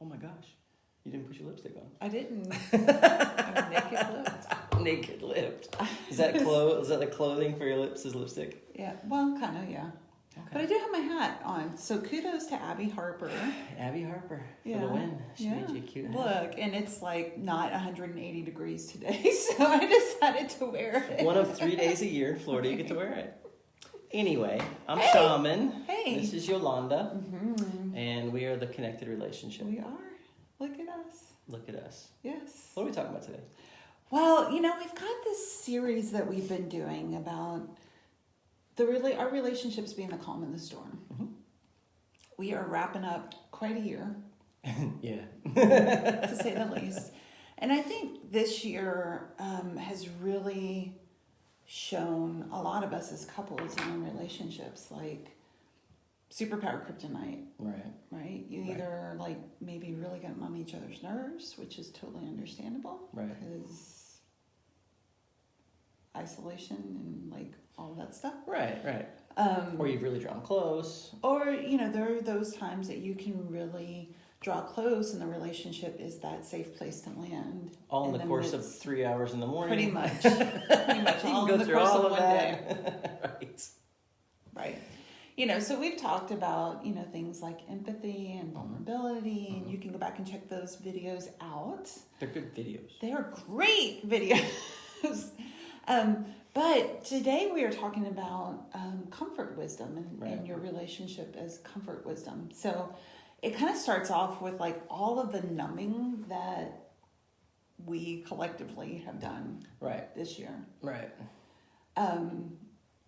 Oh my gosh. You didn't put your lipstick on. I didn't. I'm naked lipped. Naked lipped. Is that the clothing for your lips is lipstick? Yeah, well, kind of, yeah. Okay. But I do have my hat on, so kudos to Abby Harper. Abby Harper for the win. She made you a cute hat. Look, and it's like not 180 degrees today, so I decided to wear it. One of 3 days a year in Florida you get to wear it. Anyway, I'm Shaman. Hey. This is Yolanda. And we are the Connected Relationship. We are. Look at us. Look at us. Yes. What are we talking about today? Well, we've got this series that we've been doing about our relationships being the calm in the storm. We are wrapping up quite a year. Yeah. To say the least. And I think this year has really shown a lot of us as couples in our relationships, like superpower kryptonite. Right? You either maybe really get on each other's nerves, which is totally understandable. Right. Because isolation and all that stuff. Right. Or you've really drawn close. Or, there are those times that you can really draw close and the relationship is that safe place to land. All in the course of 3 hours in the morning. Pretty much. All in the course of one day. Right. So we've talked about, things like empathy and vulnerability, and you can go back and check those videos out. They're good videos. They are great videos. But today we are talking about comfort wisdom and your relationship as comfort wisdom. So it kind of starts off with all of the numbing that we collectively have done this year. Right.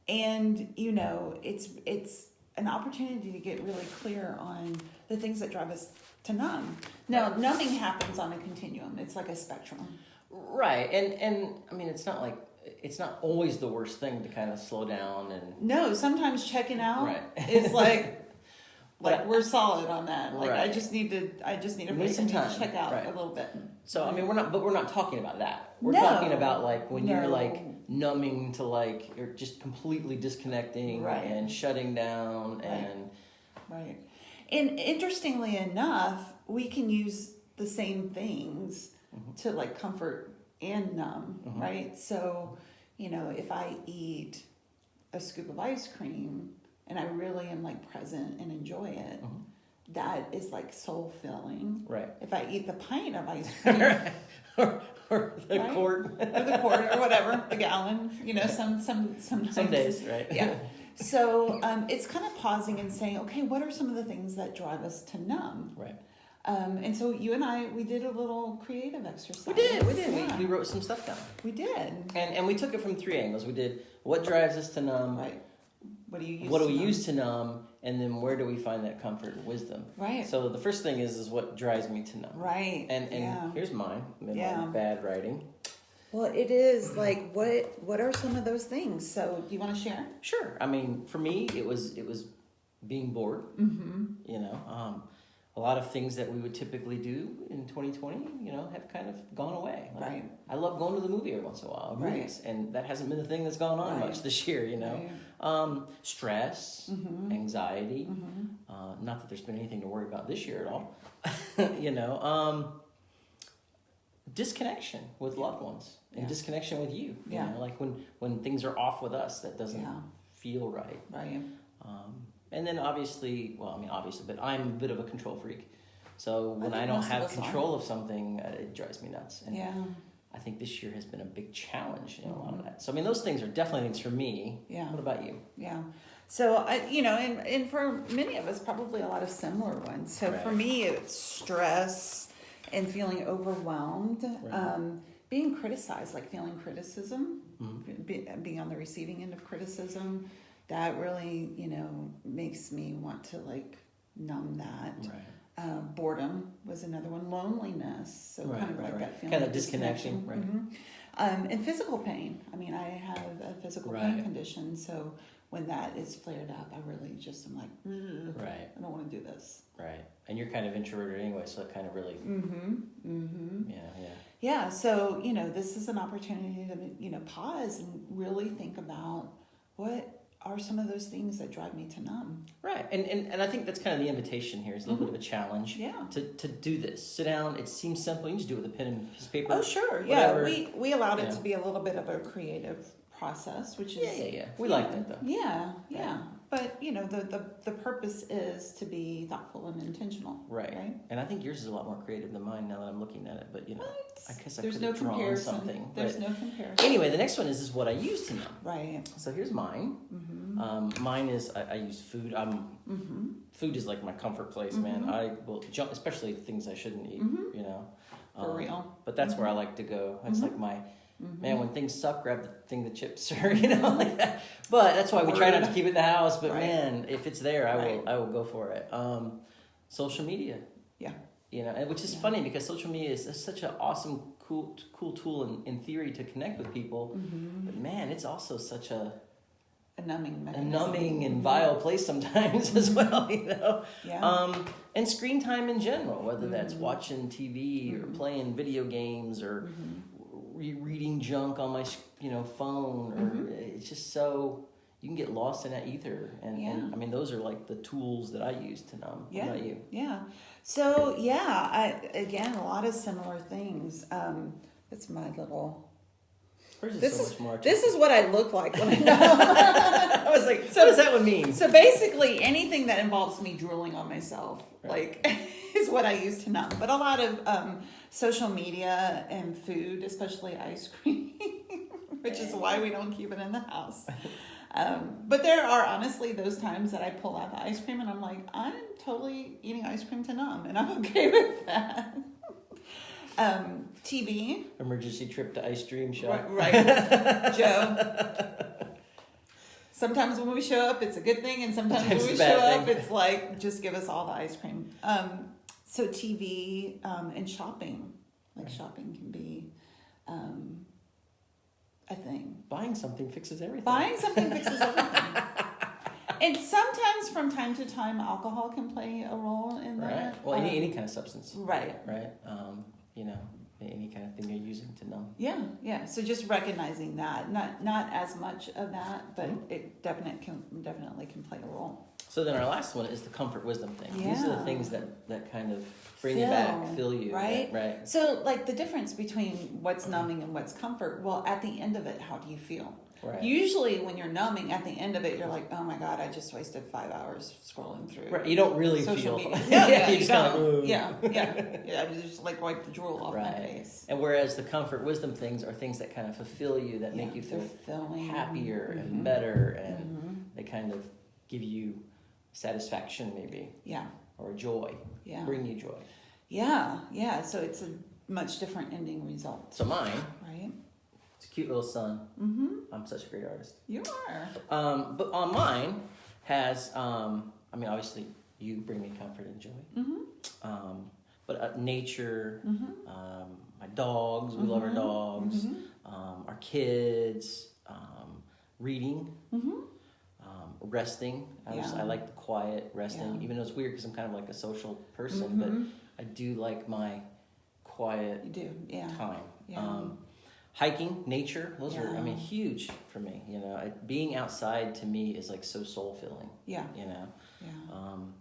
And it's an opportunity to get really clear on the things that drive us to numb. Now, numbing happens on a continuum. It's like a spectrum. Right. And I mean, it's not always the worst thing to kind of slow down and... No, sometimes checking out is we're solid on that. I just need to check out a little bit. So, I mean, we're not talking about that. We're talking about when you're numbing to you're just completely disconnecting and shutting down and... Right. And interestingly enough, we can use the same things to comfort and numb, right? So, if I eat a scoop of ice cream and I really am present and enjoy it, that is soul filling. Right. If I eat the pint of ice cream or the quart. Or the quart or whatever, the gallon, sometimes. Some days, right? Yeah. So it's kind of pausing and saying, okay, what are some of the things that drive us to numb? Right. And so you and I, we did a little creative exercise. We did. Yeah. We wrote some stuff down. We did. And we took it from 3 angles. We did what drives us to numb. Right. What do we use to numb? And then where do we find that comfort and wisdom? Right. So the first thing is what drives me to numb. Right. And here's mine. My bad writing. Well, it is what are some of those things? So do you want to share? Sure. I mean, for me, it was being bored. A lot of things that we would typically do in 2020, have kind of gone away. Right. I love going to the movie every once in a while, movies, and that hasn't been the thing that's gone on much this year, Right. Stress, anxiety, not that there's been anything to worry about this year at all, disconnection with loved ones and disconnection with you, when things are off with us, that doesn't feel right. Right. And then obviously, but I'm a bit of a control freak. So when I don't have control of something, it drives me nuts. And I think this year has been a big challenge in a lot of that. So, I mean, those things are definitely things for me. Yeah. What about you? Yeah. So, and for many of us, probably a lot of similar ones. So for me, it's stress and feeling overwhelmed, being criticized, feeling criticism, being on the receiving end of criticism. That really, makes me want to numb that. Right. Boredom was another one. Loneliness. So kind of that feeling. Kind of disconnection. Right. And physical pain. I mean, I have a physical pain condition. So when that is flared up, I really just am I don't want to do this. Right. And you're kind of introverted anyway, so it kind of really. Yeah. So, this is an opportunity to, pause and really think about what are some of those things that drive me to numb. Right. And I think that's kind of the invitation here. It's a little bit of a challenge. Yeah. To do this. Sit down. It seems simple. You can just do it with a pen and piece of paper. Oh, sure. Whatever. Yeah. We allowed it to be a little bit of a creative process, which is... Yeah. We like that, though. Yeah. But, the purpose is to be thoughtful and intentional. Right. And I think yours is a lot more creative than mine now that I'm looking at it. But, I guess I could have drawn something. There's no comparison. Anyway, the next one is what I use to numb. Right. So here's mine. Mine is, I use food. Food is like my comfort place, man. I will jump, especially things I shouldn't eat, For real. But that's where I like to go. It's like my... Man, when things suck, grab the chips or like that. But that's why we try not to keep it in the house. But man, if it's there, I will go for it. Social media, and which is funny because social media is such an awesome, cool tool in theory to connect with people. But man, it's also such a numbing mechanism. A numbing and vile place sometimes as well, Yeah. And screen time in general, whether that's watching TV or playing video games or reading junk on my phone, or it's just so you can get lost in that ether, and I mean those are like the tools that I use to numb. What about you? So again, a lot of similar things. It's my little... This is what I look like when I know. I was like, so what does that one mean? So basically anything that involves me drooling on myself, is what I use to numb. But a lot of social media and food, especially ice cream, which is why we don't keep it in the house. But there are honestly those times that I pull out the ice cream and I'm like, I'm totally eating ice cream to numb, and I'm okay with that. TV. Emergency trip to ice cream shop. Right. Joe. Sometimes when we show up, it's a good thing, and sometimes when we show up, it's like, just give us all the ice cream. So TV and shopping. Shopping can be a thing. Buying something fixes everything. And sometimes from time to time, alcohol can play a role in that. Right. Well, any kind of substance. Right. Any kind of thing you're using to numb. Yeah. So just recognizing that, not as much of that, but it definitely can play a role. So then our last one is the comfort wisdom thing. Yeah. These are the things that kind of bring you back, fill you. Right. So the difference between what's numbing and what's comfort, well, at the end of it, how do you feel? Right. Usually when you're numbing, at the end of it, you're like, oh my God, I just wasted 5 hours scrolling through. Right. You don't really social feel. media. You just kind of. Yeah. I just wipe the drool off my face. And whereas the comfort wisdom things are things that kind of fulfill you, that make you feel happier and better, and they kind of give you satisfaction maybe. Yeah. Or joy. Yeah. Bring you joy. Yeah. So it's a much different ending result. So mine. Right. It's a cute little sun. I'm such a great artist. You are. But on mine has, obviously you bring me comfort and joy. But nature, my dogs, we love our dogs, our kids, reading, resting. I like the quiet resting, even though it's weird because I'm kind of like a social person, but I do like my quiet time. Yeah. Hiking, nature, those are, huge for me. Being outside to me is like so soul filling. Yeah. And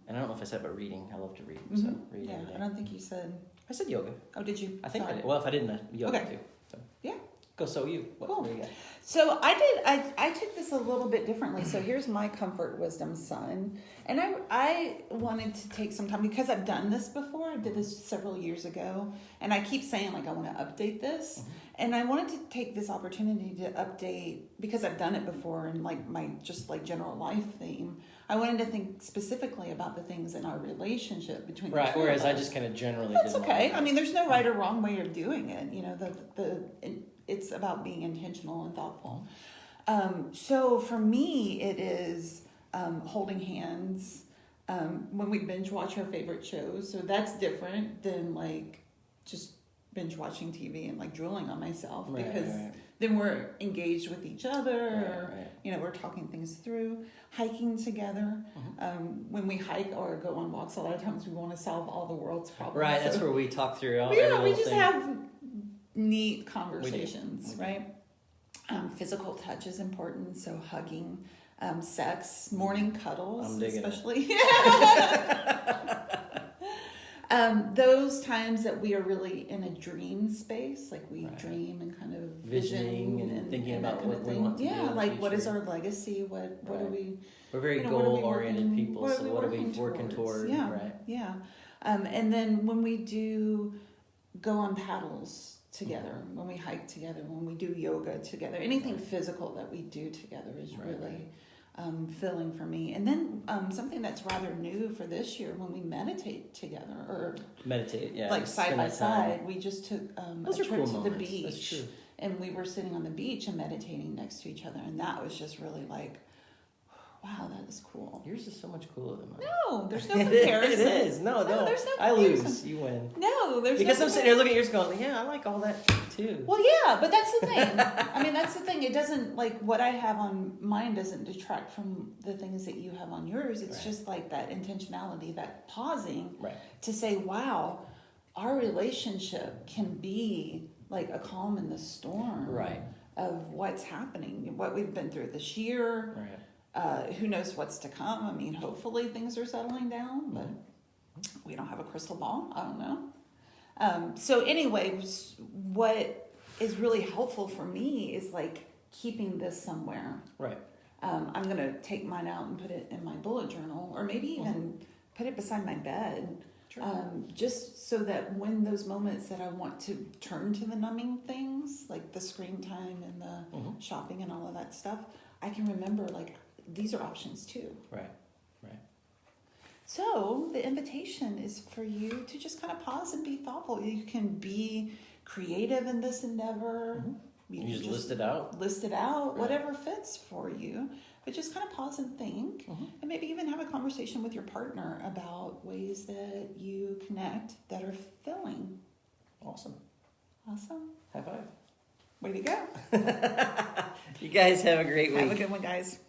I don't know if I said about reading. I love to read. So read every day. I don't think you said. I said yoga. Oh, did you? I think I did. Well, if I didn't, yoga too. So. Yeah. Go. So you. Cool. What do you got? So I took this a little bit differently. So here's my comfort wisdom sun. And I wanted to take some time because I've done this before. I did this several years ago. And I keep saying I want to update this. And I wanted to take this opportunity to update because I've done it before and my general life theme. I wanted to think specifically about the things in our relationship between the two whereas of us. I just kind of generally That's okay. There's no right or wrong way of doing it. It's about being intentional and thoughtful. So for me, it is holding hands when we binge watch our favorite shows. So that's different than just binge watching TV and drooling on myself because then we're engaged with each other. Or, we're talking things through. Hiking together. When we hike or go on walks, a lot of times we want to solve all the world's problems. Right, that's where we talk through all. Yeah, we just have neat conversations, right? Physical touch is important, so hugging. sex, morning cuddles, I'm digging especially. Those times that we are really in a dream space, like we dream and kind of visioning and thinking about what we want to do. Yeah, like what is our legacy? What are we? We're very goal-oriented people, so what are we working toward? Yeah, right. Yeah. And then when we do go on paddles together, when we hike together, when we do yoga together, anything physical that we do together is really filling for me. And then something that's rather new for this year, when we meditate together, or like side by side, we just took a trip to the beach. That's true. And we were sitting on the beach and meditating next to each other, and that was just really like, wow, that is cool. Yours is so much cooler than mine. No, there's no comparison. It is. No, there's no I comparison. lose. You win. No, there's because no I'm sitting here looking at yours going, yeah, I like all that too. Well, yeah, but that's the thing. I mean, that's the thing. It doesn't, like, what I have on mine doesn't detract from the things that you have on yours. It's just like that intentionality, that pausing to say, wow, our relationship can be like a calm in the storm of what's happening, what we've been through this year. Right. Who knows what's to come? I mean, hopefully things are settling down, but we don't have a crystal ball. I don't know. So anyway, what is really helpful for me is like keeping this somewhere. Right. I'm going to take mine out and put it in my bullet journal, or maybe even put it beside my bed. Sure. Just so that when those moments that I want to turn to the numbing things, like the screen time and the shopping and all of that stuff, I can remember, like, these are options too. Right. So the invitation is for you to just kind of pause and be thoughtful. You can be creative in this endeavor. You just list it out. Whatever fits for you. But just kind of pause and think, and maybe even have a conversation with your partner about ways that you connect that are filling. Awesome. High five. Way to go. You guys have a great week. Have a good one, guys.